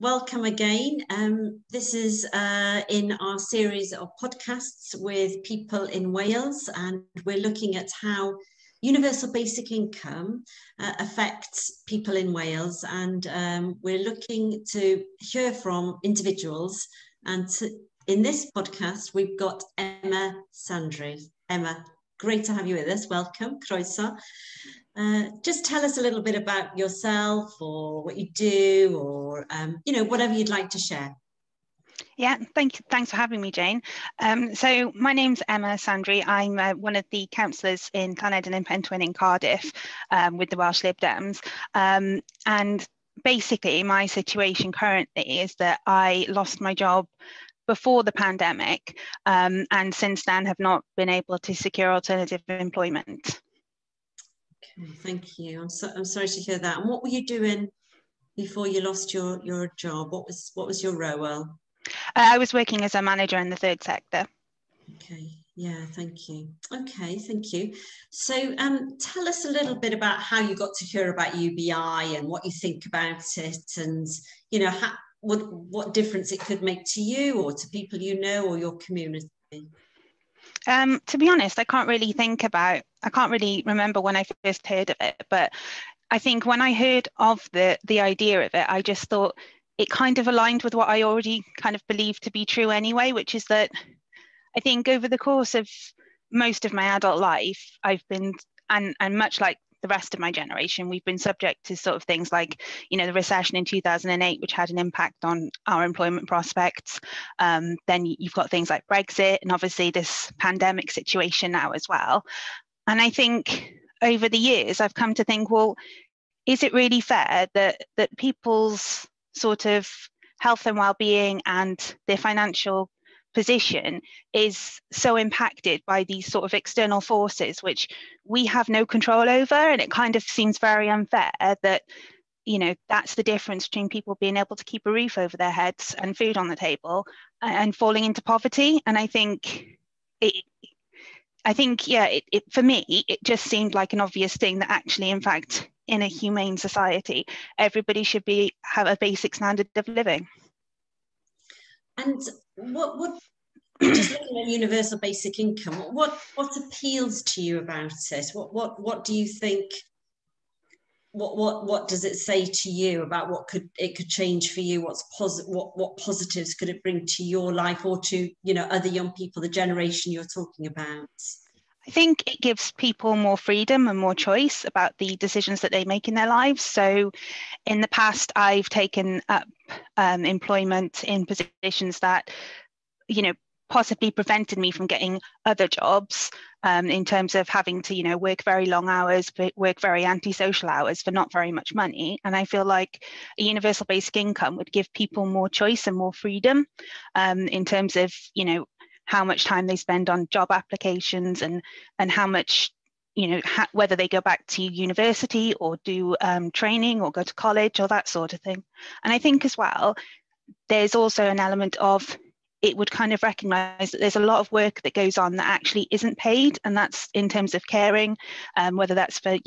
welcome again. This is in our series of podcasts with people in Wales, and we're looking at how universal basic income affects people in Wales, and we're looking to hear from individuals. And in this podcast, we've got Emma Sandry. Emma, great to have you with us. Welcome, croeso. Just tell us a little bit about yourself or what you do, or whatever you'd like to share. Yeah, thanks for having me, Jane. So my name's Emma Sandry. I'm one of the councillors in Llanedin and Pentwyn in Cardiff with the Welsh Lib Dems. And basically my situation currently is that I lost my job before the pandemic, and since then have not been able to secure alternative employment. Okay, thank you. I'm sorry to hear that. And what were you doing before you lost your job? What was your role? I was working as a manager in the third sector. Okay, yeah, thank you. Okay, thank you. So tell us a little bit about how you got to hear about UBI and what you think about it, and what difference it could make to you or to people you know or your community. To be honest, I can't really remember when I first heard of it, but I think when I heard of the idea of it, I just thought it kind of aligned with what I already kind of believed to be true anyway, which is that I think over the course of most of my adult life, I've been, and much like the rest of my generation, we've been subject to sort of things like, the recession in 2008, which had an impact on our employment prospects. Then you've got things like Brexit and obviously this pandemic situation now as well. And I think over the years, I've come to think, well, is it really fair that people's sort of health and well-being and their financial position is so impacted by these sort of external forces which we have no control over? And it kind of seems very unfair that that's the difference between people being able to keep a roof over their heads and food on the table and falling into poverty. And I think for me it just seemed like an obvious thing that actually, in fact, in a humane society, everybody should have a basic standard of living. And what just looking at universal basic income, what appeals to you about it? What do you think? What does it say to you about what could change for you? What positives could it bring to your life or to other young people, the generation you're talking about? I think it gives people more freedom and more choice about the decisions that they make in their lives. So in the past, I've taken up employment in positions that, possibly prevented me from getting other jobs, in terms of having to, work very long hours, work very antisocial hours for not very much money. And I feel like a universal basic income would give people more choice and more freedom in terms of, how much time they spend on job applications and how much, whether they go back to university or do training or go to college or that sort of thing. And I think as well, there's also an element of it would kind of recognise that there's a lot of work that goes on that actually isn't paid, and that's in terms of caring, whether that's for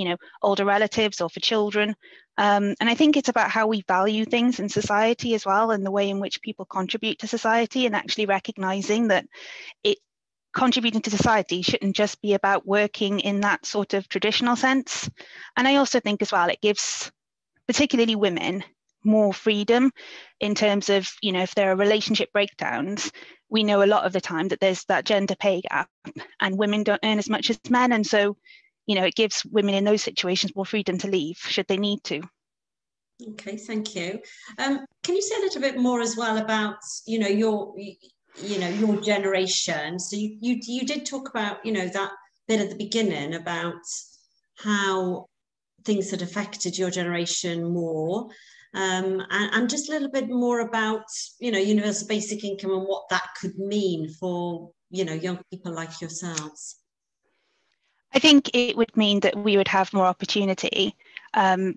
older relatives or for children. And I think it's about how we value things in society as well, and the way in which people contribute to society, and actually recognising that contributing to society shouldn't just be about working in that sort of traditional sense. And I also think as well it gives particularly women more freedom in terms of, if there are relationship breakdowns, we know a lot of the time that there's that gender pay gap and women don't earn as much as men. And so, it gives women in those situations more freedom to leave should they need to. Okay, thank you. Can you say a little bit more as well about, your generation? So you did talk about, that bit at the beginning about how things had affected your generation more. And just a little bit more about, universal basic income and what that could mean for, young people like yourselves. I think it would mean that we would have more opportunity to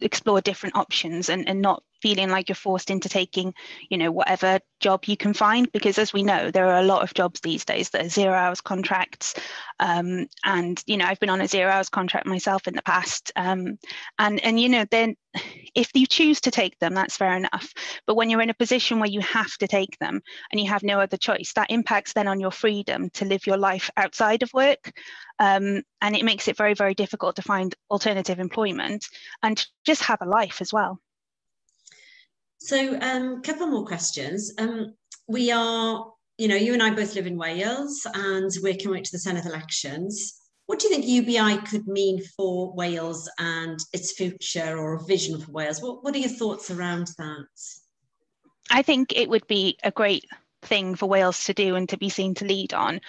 explore different options and not feeling like you're forced into taking, whatever job you can find, because as we know, there are a lot of jobs these days that are 0 hours contracts. And, I've been on a 0 hours contract myself in the past. And then if you choose to take them, that's fair enough. But when you're in a position where you have to take them and you have no other choice, that impacts then on your freedom to live your life outside of work. And it makes it very, very difficult to find alternative employment and to just have a life as well. So a couple more questions. We are, you and I both live in Wales and we're coming to the Senedd elections. What do you think UBI could mean for Wales and its future, or a vision for Wales? What are your thoughts around that? I think it would be a great thing for Wales to do and to be seen to lead on.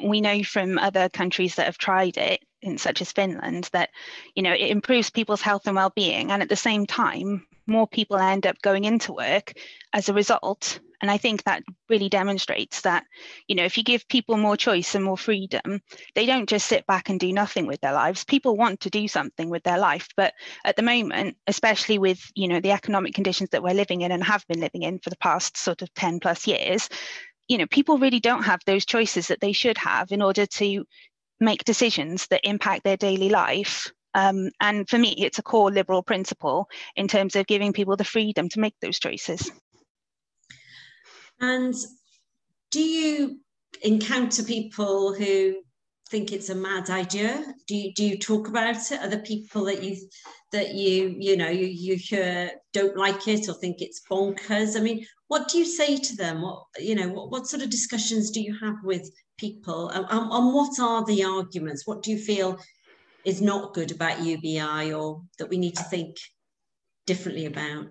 We know from other countries that have tried it, such as Finland, that it improves people's health and well-being, and at the same time more people end up going into work as a result. And I think that really demonstrates that if you give people more choice and more freedom, they don't just sit back and do nothing with their lives. People want to do something with their life, but at the moment, especially with the economic conditions that we're living in and have been living in for the past sort of 10 plus years, people really don't have those choices that they should have in order to make decisions that impact their daily life. And for me, it's a core liberal principle in terms of giving people the freedom to make those choices. And do you encounter people who think it's a mad idea? Do you talk about it? Are there people that you hear don't like it or think it's bonkers? I mean, what do you say to them? What sort of discussions do you have with people? And what are the arguments? What do you feel is not good about UBI, or that we need to think differently about?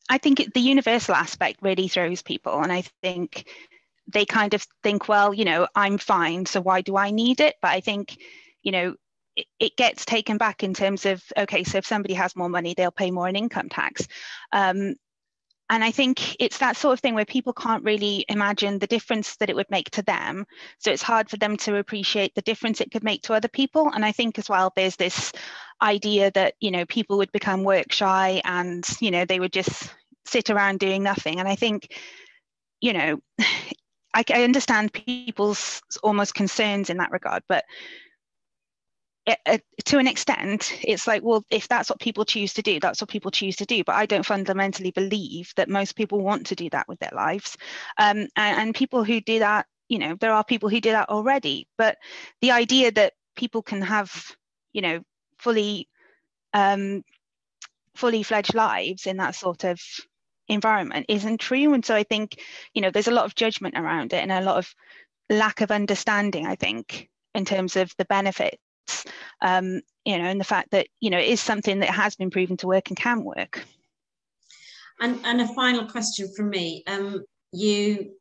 I think the universal aspect really throws people, and I think they kind of think, well, I'm fine, so why do I need it? But I think, it gets taken back in terms of, okay, so if somebody has more money, they'll pay more in income tax. And I think it's that sort of thing where people can't really imagine the difference that it would make to them. So it's hard for them to appreciate the difference it could make to other people. And I think as well, there's this idea that, people would become work shy and, they would just sit around doing nothing. And I think, I understand people's almost concerns in that regard, but to an extent, it's like, well, if that's what people choose to do, that's what people choose to do. But I don't fundamentally believe that most people want to do that with their lives. And people who do that, there are people who do that already. But the idea that people can have, fully fledged lives in that sort of environment isn't true. And so I think, there's a lot of judgment around it and a lot of lack of understanding, I think, in terms of the benefits. And the fact that it is something that has been proven to work and can work. And a final question from me. You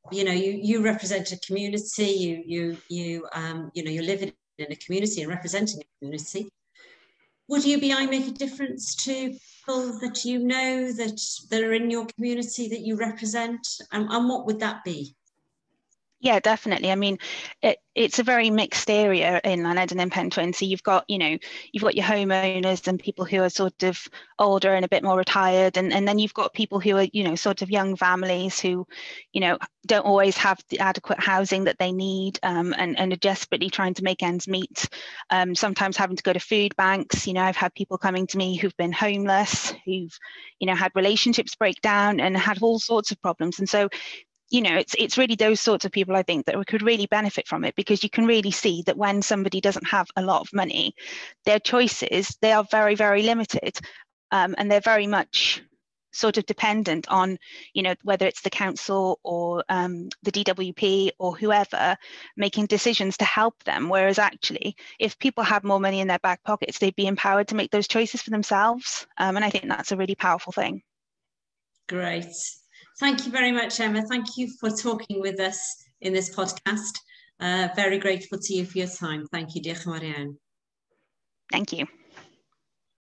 represent a community. You're living in a community and representing a community. Would UBI make a difference to people that that are in your community that you represent? And what would that be? Yeah, definitely. I mean, it's a very mixed area in Laned and in Pentwyn. So you've got your homeowners and people who are sort of older and a bit more retired. And then you've got people who are, sort of young families who, don't always have the adequate housing that they need, and are desperately trying to make ends meet. Sometimes having to go to food banks. I've had people coming to me who've been homeless, who've, had relationships break down and had all sorts of problems. And so it's really those sorts of people, I think, that could really benefit from it, because you can really see that when somebody doesn't have a lot of money, their choices, they are very, very limited, and they're very much sort of dependent on, whether it's the council or the DWP or whoever making decisions to help them. Whereas actually, if people had more money in their back pockets, they'd be empowered to make those choices for themselves. And I think that's a really powerful thing. Great. Thank you very much, Emma. Thank you for talking with us in this podcast. Very grateful to you for your time. Thank you, Diolch yn fawr iawn. Thank you.